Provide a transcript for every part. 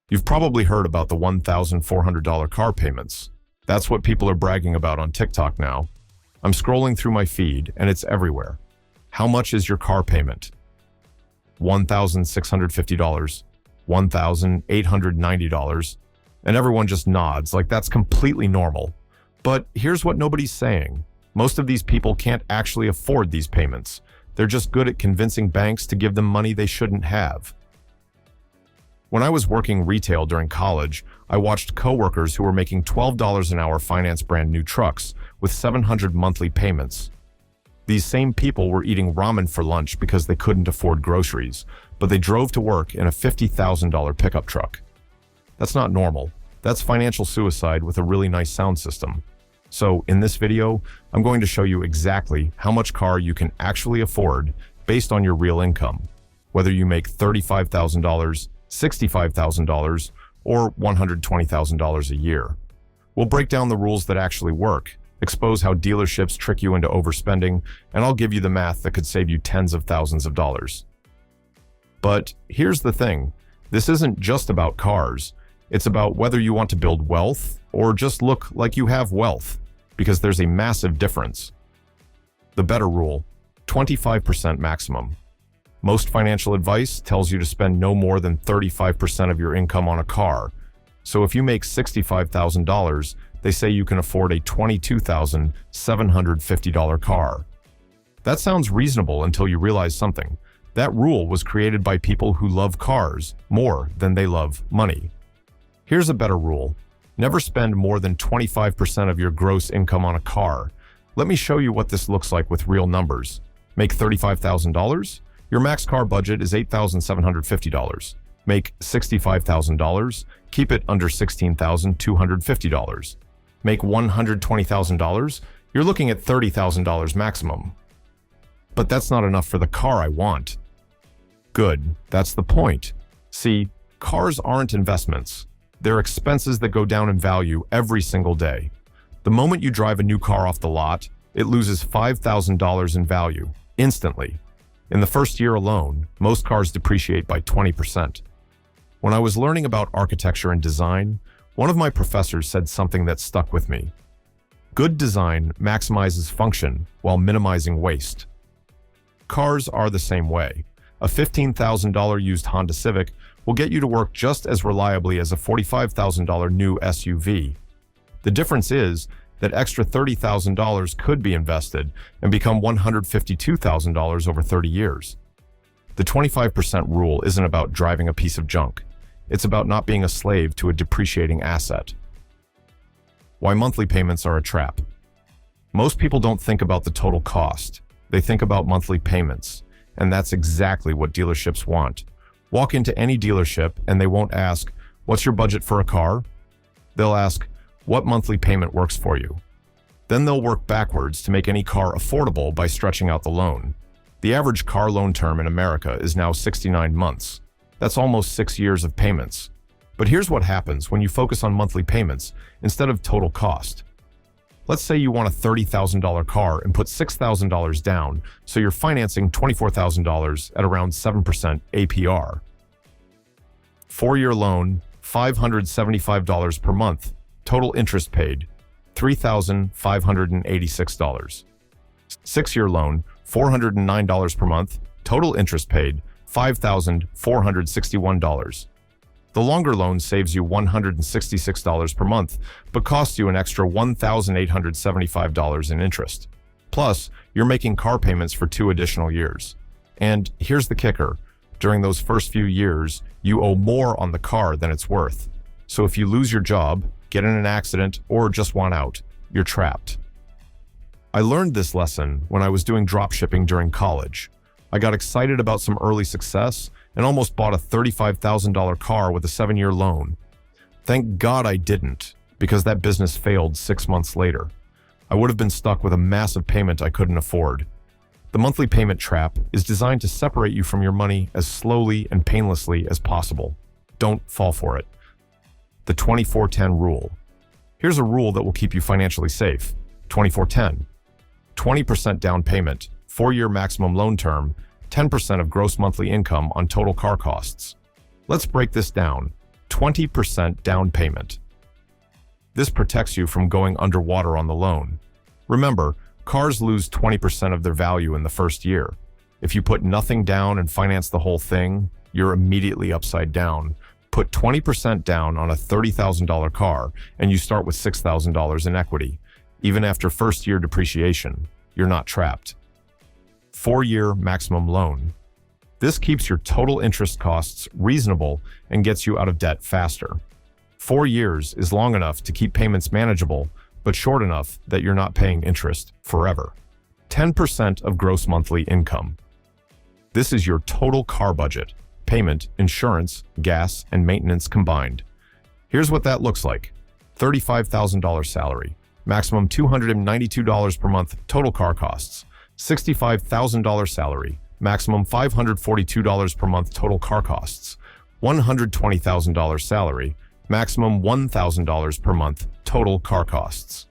You've probably heard about the $1,400 car payments. That's what people are bragging about on TikTok now. I'm scrolling through my feed and it's everywhere. How much is your car payment? $1,650, $1,890, and everyone just nods like that's completely normal. But here's what nobody's saying. Most of these people can't actually afford these payments. They're just good at convincing banks to give them money they shouldn't have. When I was working retail during college, I watched coworkers who were making $12 an hour finance brand new trucks with 700 monthly payments. These same people were eating ramen for lunch because they couldn't afford groceries, but they drove to work in a $50,000 pickup truck. That's not normal. That's financial suicide with a really nice sound system. So in this video, I'm going to show you exactly how much car you can actually afford based on your real income, whether you make $35,000, $65,000, or $120,000 a year. We'll break down the rules that actually work, expose how dealerships trick you into overspending, and I'll give you the math that could save you tens of thousands of dollars. But here's the thing, this isn't just about cars. It's about whether you want to build wealth or just look like you have wealth, because there's a massive difference. The better rule, 25% maximum. Most financial advice tells you to spend no more than 35% of your income on a car. So if you make $65,000, they say you can afford a $22,750 car. That sounds reasonable until you realize something. That rule was created by people who love cars more than they love money. Here's a better rule. Never spend more than 25% of your gross income on a car. Let me show you what this looks like with real numbers. Make $35,000? Your max car budget is $8,750. Make $65,000? Keep it under $16,250. Make $120,000? You're looking at $30,000 maximum. But that's not enough for the car I want. Good, that's the point. See, cars aren't investments. They're expenses that go down in value every single day. The moment you drive a new car off the lot, it loses $5,000 in value, instantly. In the first year alone, most cars depreciate by 20%. When I was learning about architecture and design, one of my professors said something that stuck with me. Good design maximizes function while minimizing waste. Cars are the same way. A $15,000 used Honda Civic will get you to work just as reliably as a $45,000 new SUV. The difference is that extra $30,000 could be invested and become $152,000 over 30 years. The 25% rule isn't about driving a piece of junk. It's about not being a slave to a depreciating asset. Why monthly payments are a trap. Most people don't think about the total cost. They think about monthly payments, and that's exactly what dealerships want. Walk into any dealership and they won't ask, "What's your budget for a car?" They'll ask, "What monthly payment works for you?" Then they'll work backwards to make any car affordable by stretching out the loan. The average car loan term in America is now 69 months. That's almost 6 years of payments. But here's what happens when you focus on monthly payments instead of total cost. Let's say you want a $30,000 car and put $6,000 down, so you're financing $24,000 at around 7% APR. 4-year loan, $575 per month. Total interest paid, $3,586. 6-year loan, $409 per month. Total interest paid, $5,461. The longer loan saves you $166 per month, but costs you an extra $1,875 in interest. Plus, you're making car payments for 2 additional years. And here's the kicker. During those first few years, you owe more on the car than it's worth. So if you lose your job, get in an accident, or just want out, you're trapped. I learned this lesson when I was doing dropshipping during college. I got excited about some early success and almost bought a $35,000 car with a 7-year loan. Thank God I didn't, because that business failed 6 months later. I would have been stuck with a massive payment I couldn't afford. The monthly payment trap is designed to separate you from your money as slowly and painlessly as possible. Don't fall for it. The 24-10 rule. Here's a rule that will keep you financially safe. 24-10. 20% down payment, 4-year maximum loan term, 10% of gross monthly income on total car costs. Let's break this down. 20% down payment. This protects you from going underwater on the loan. Remember, cars lose 20% of their value in the first year. If you put nothing down and finance the whole thing, you're immediately upside down. Put 20% down on a $30,000 car and you start with $6,000 in equity. Even after first-year depreciation, you're not trapped. 4-year maximum loan. This keeps your total interest costs reasonable and gets you out of debt faster. 4 years is long enough to keep payments manageable, but short enough that you're not paying interest forever. 10% of gross monthly income. This is your total car budget, payment, insurance, gas, and maintenance combined. Here's what that looks like. $35,000 salary, maximum $292 per month total car costs. $65,000 salary, maximum $542 per month total car costs. $120,000 salary, maximum $1,000 per month total car costs.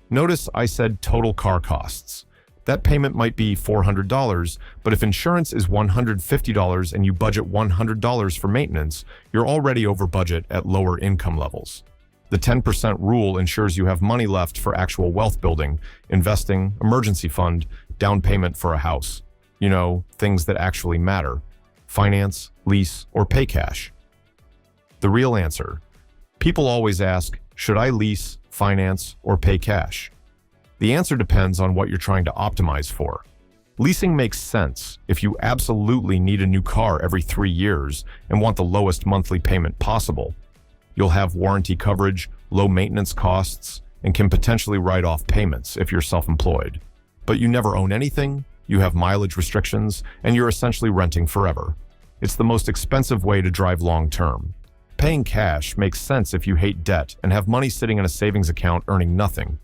Notice I said total car costs. That payment might be $400, but if insurance is $150 and you budget $100 for maintenance, you're already over budget at lower income levels. The 10% rule ensures you have money left for actual wealth building, investing, emergency fund, down payment for a house. You know, things that actually matter. Finance, lease, or pay cash. The real answer. People always ask, should I lease, finance, or pay cash? The answer depends on what you're trying to optimize for. Leasing makes sense if you absolutely need a new car every 3 years and want the lowest monthly payment possible. You'll have warranty coverage, low maintenance costs, and can potentially write off payments if you're self-employed. But you never own anything, you have mileage restrictions, and you're essentially renting forever. It's the most expensive way to drive long-term. Paying cash makes sense if you hate debt and have money sitting in a savings account earning nothing.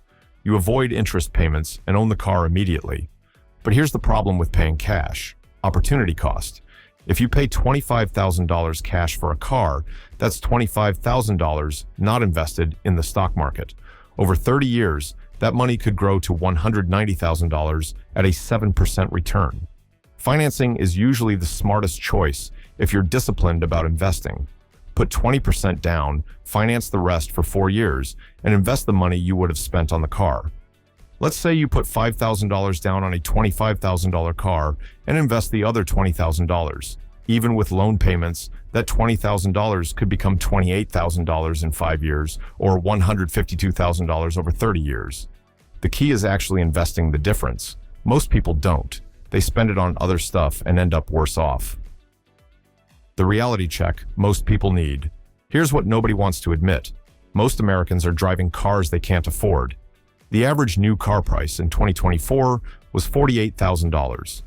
You avoid interest payments and own the car immediately. But here's the problem with paying cash: opportunity cost. If you pay $25,000 cash for a car, that's $25,000 not invested in the stock market. Over 30 years, that money could grow to $190,000 at a 7% return. Financing is usually the smartest choice if you're disciplined about investing. Put 20% down, finance the rest for 4 years, and invest the money you would have spent on the car. Let's say you put $5,000 down on a $25,000 car and invest the other $20,000. Even with loan payments, that $20,000 could become $28,000 in 5 years or $152,000 over 30 years. The key is actually investing the difference. Most people don't. They spend it on other stuff and end up worse off. The reality check most people need. Here's what nobody wants to admit. Most Americans are driving cars they can't afford. The average new car price in 2024 was $48,000.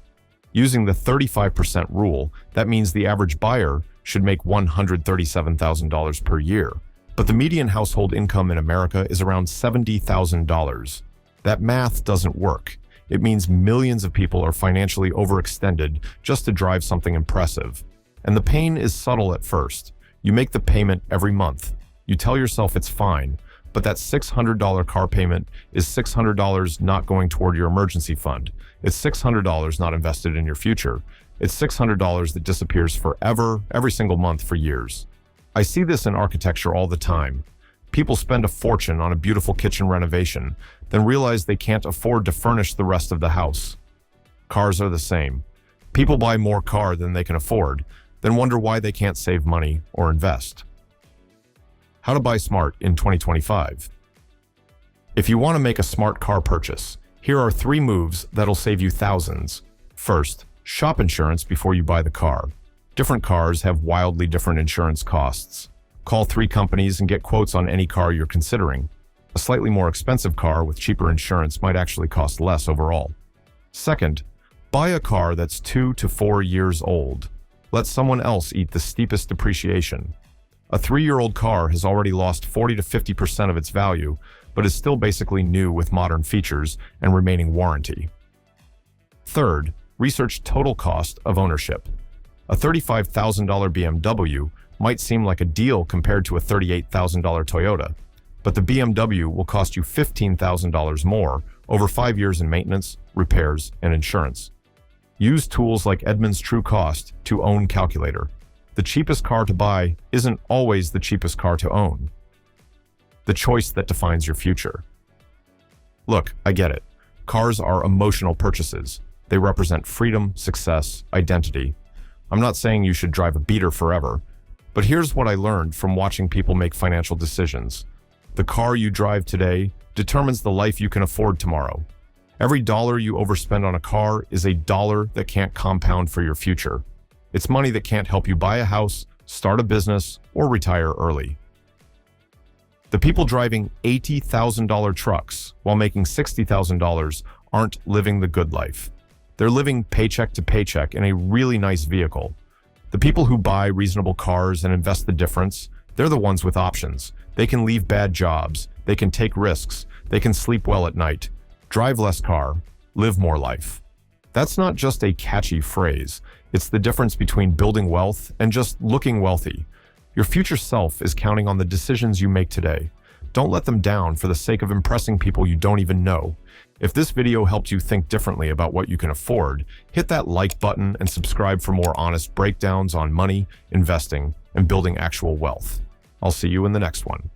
Using the 35% rule, that means the average buyer should make $137,000 per year. But the median household income in America is around $70,000. That math doesn't work. It means millions of people are financially overextended just to drive something impressive. And the pain is subtle at first. You make the payment every month. You tell yourself it's fine, but that $600 car payment is $600 not going toward your emergency fund. It's $600 not invested in your future. It's $600 that disappears forever, every single month for years. I see this in architecture all the time. People spend a fortune on a beautiful kitchen renovation, then realize they can't afford to furnish the rest of the house. Cars are the same. People buy more car than they can afford, then wonder why they can't save money or invest. How to buy smart in 2025. If you want to make a smart car purchase, here are 3 moves that'll save you thousands. First, shop insurance before you buy the car. Different cars have wildly different insurance costs. Call 3 companies and get quotes on any car you're considering. A slightly more expensive car with cheaper insurance might actually cost less overall. Second, buy a car that's 2 to 4 years old. Let someone else eat the steepest depreciation. A 3-year-old car has already lost 40 to 50% of its value, but is still basically new with modern features and remaining warranty. Third, research total cost of ownership. A $35,000 BMW might seem like a deal compared to a $38,000 Toyota, but the BMW will cost you $15,000 more over 5 years in maintenance, repairs, and insurance. Use tools like Edmunds True Cost to Own Calculator. The cheapest car to buy isn't always the cheapest car to own. The choice that defines your future. Look, I get it. Cars are emotional purchases. They represent freedom, success, identity. I'm not saying you should drive a beater forever, but here's what I learned from watching people make financial decisions. The car you drive today determines the life you can afford tomorrow. Every dollar you overspend on a car is a dollar that can't compound for your future. It's money that can't help you buy a house, start a business, or retire early. The people driving $80,000 trucks while making $60,000 aren't living the good life. They're living paycheck to paycheck in a really nice vehicle. The people who buy reasonable cars and invest the difference, they're the ones with options. They can leave bad jobs, they can take risks, they can sleep well at night, drive less car, live more life. That's not just a catchy phrase. It's the difference between building wealth and just looking wealthy. Your future self is counting on the decisions you make today. Don't let them down for the sake of impressing people you don't even know. If this video helped you think differently about what you can afford, hit that like button and subscribe for more honest breakdowns on money, investing, and building actual wealth. I'll see you in the next one.